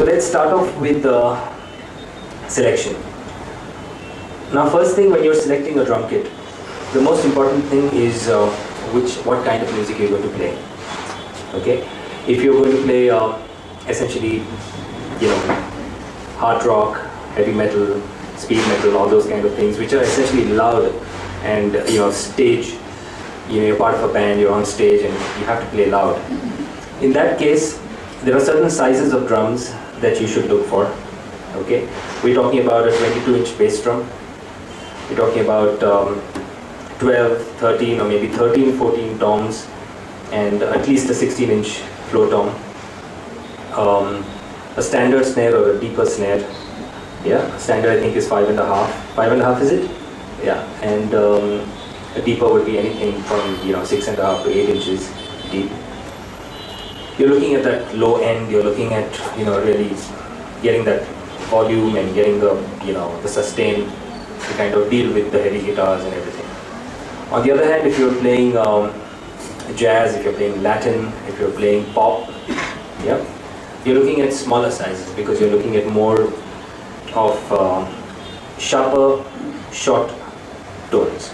So let's start off with the selection. Now first thing, when you're selecting a drum kit, the most important thing is what kind of music you're going to play. Okay, if you're going to play essentially, hard rock, heavy metal, speed metal, all those kind of things, which are essentially loud, and stage, you're part of a band, you're on stage, and you have to play loud. In that case, there are certain sizes of drums that you should look for. Okay, we're talking about a 22-inch bass drum. We're talking about 12, 13, or maybe 13, 14 toms, and at least a 16-inch floor tom. A standard snare or a deeper snare. Yeah, standard I think is 5.5. 5.5 is it? Yeah, and a deeper would be anything from 6.5 to 8 inches deep. You're looking at that low end. You're looking at really getting that volume and getting the sustain to kind of deal with the heavy guitars and everything. On the other hand, if you're playing jazz, if you're playing Latin, if you're playing pop, yeah, you're looking at smaller sizes because you're looking at more of sharper, short tones.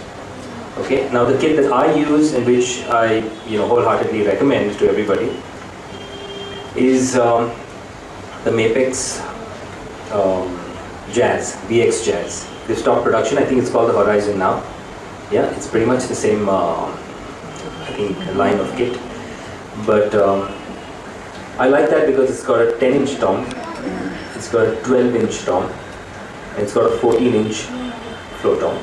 Okay. Now the kit that I use, and which I wholeheartedly recommend to everybody, is the Mapex Jazz, VX Jazz. They've stopped production. I think it's called the Horizon now. Yeah, it's pretty much the same, I think, line of kit. But I like that because it's got a 10-inch tom, it's got a 12-inch tom, and it's got a 14-inch floor tom.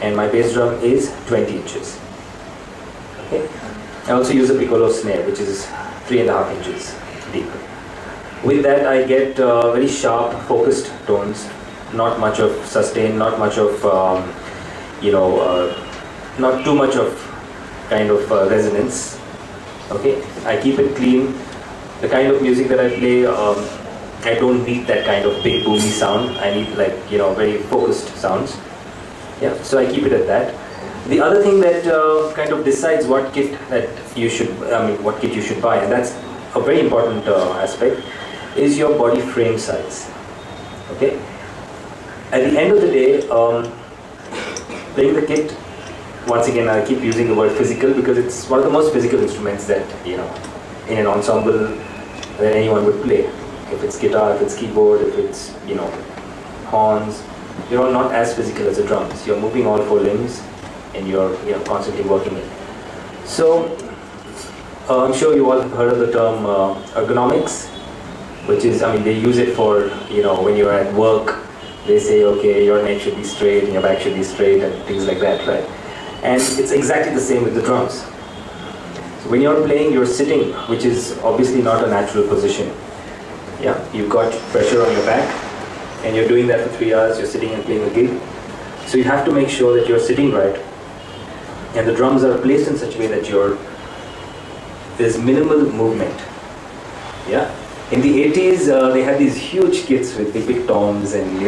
And my bass drum is 20 inches. Okay. I also use a piccolo snare, which is 3.5 inches deep. With that, I get very sharp, focused tones. Not much of sustain, not much of not too much of kind of resonance. Okay, I keep it clean. The kind of music that I play, I don't need that kind of big boomy sound. I need very focused sounds. Yeah, so I keep it at that. The other thing that kind of decides what kit that you should, what kit you should buy, and that's a very important aspect, is your body frame size. Okay. At the end of the day, playing the kit, once again I keep using the word physical because it's one of the most physical instruments that in an ensemble that anyone would play. If it's guitar, if it's keyboard, if it's horns, you're not as physical as the drums. You're moving all four limbs, and you're constantly working it. So I'm sure you all have heard of the term ergonomics, which is, they use it for when you're at work. They say, okay, your neck should be straight and your back should be straight and things like that, right? And it's exactly the same with the drums. So when you're playing, you're sitting, which is obviously not a natural position. Yeah, you've got pressure on your back, and you're doing that for 3 hours. You're sitting and playing a gig. So you have to make sure that you're sitting right, and the drums are placed in such a way that there's minimal movement. Yeah. In the 80s, they had these huge kits with the big toms and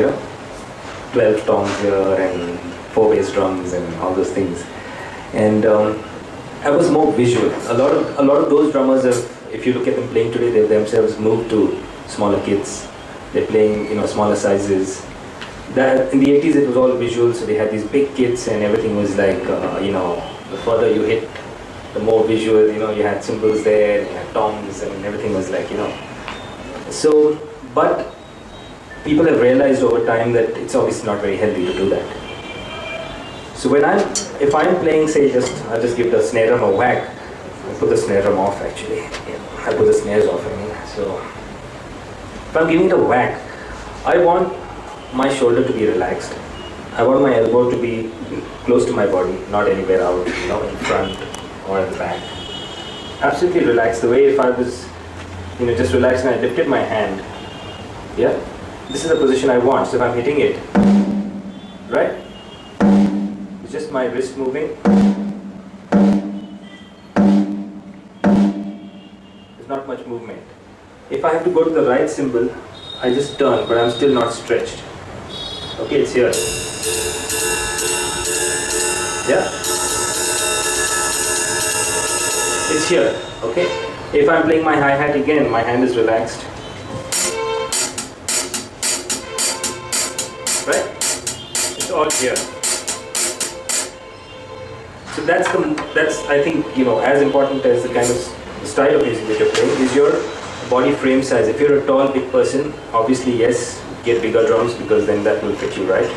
12 toms here and 4 bass drums and all those things. And I was more visual. A lot of those drummers if you look at them playing today, they themselves moved to smaller kits. They're playing smaller sizes. That in the 80s it was all visual, so they had these big kits and everything was like the further you hit, the more visual. You had cymbals there, you had toms, and everything was like So, but people have realized over time that it's obviously not very healthy to do that. So if I'm playing, say, I'll just give the snare drum a whack. I'll put the snare drum off actually. I'll put the snares off, So, if I'm giving it a whack, I want my shoulder to be relaxed. I want my elbow to be close to my body, not anywhere out, in front or at the back. Absolutely relaxed. The way if I was just relaxed and I lifted my hand, yeah, this is the position I want. So if I'm hitting it, right, it's just my wrist moving. There's not much movement. If I have to go to the right cymbal, I just turn, but I'm still not stretched. Okay, it's here. Yeah, it's here. Okay. If I'm playing my hi-hat again, my hand is relaxed. right? It's all here. So that's I think, as important as the kind of style of music that you're playing is your body frame size. If you're a tall, big person, obviously yes, get bigger drums because then that will fit you, right?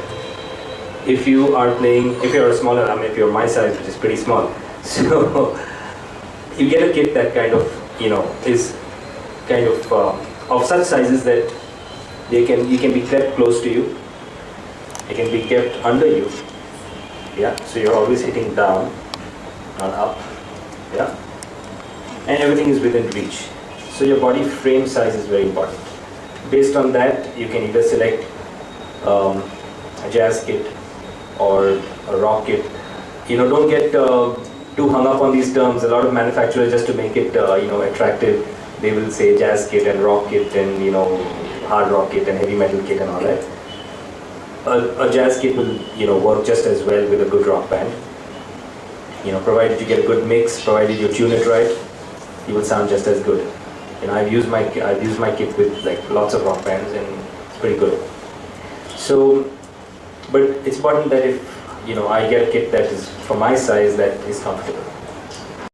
If you are playing, if you're a smaller, if you're my size, which is pretty small, so you get a kit that kind of, is kind of such sizes that you can be kept close to you, it can be kept under you, yeah. So you're always hitting down, not up, yeah. And everything is within reach. So your body frame size is very important. Based on that, you can either select a jazz kit or a rock kit. Don't get too hung up on these terms. A lot of manufacturers, just to make it attractive, they will say jazz kit and rock kit and hard rock kit and heavy metal kit and all that. A jazz kit will work just as well with a good rock band. Provided you get a good mix, provided you tune it right, you will sound just as good. I've used my kit with like lots of rock bands and it's pretty good. So, but it's important that if I get a kit that is for my size, that is comfortable.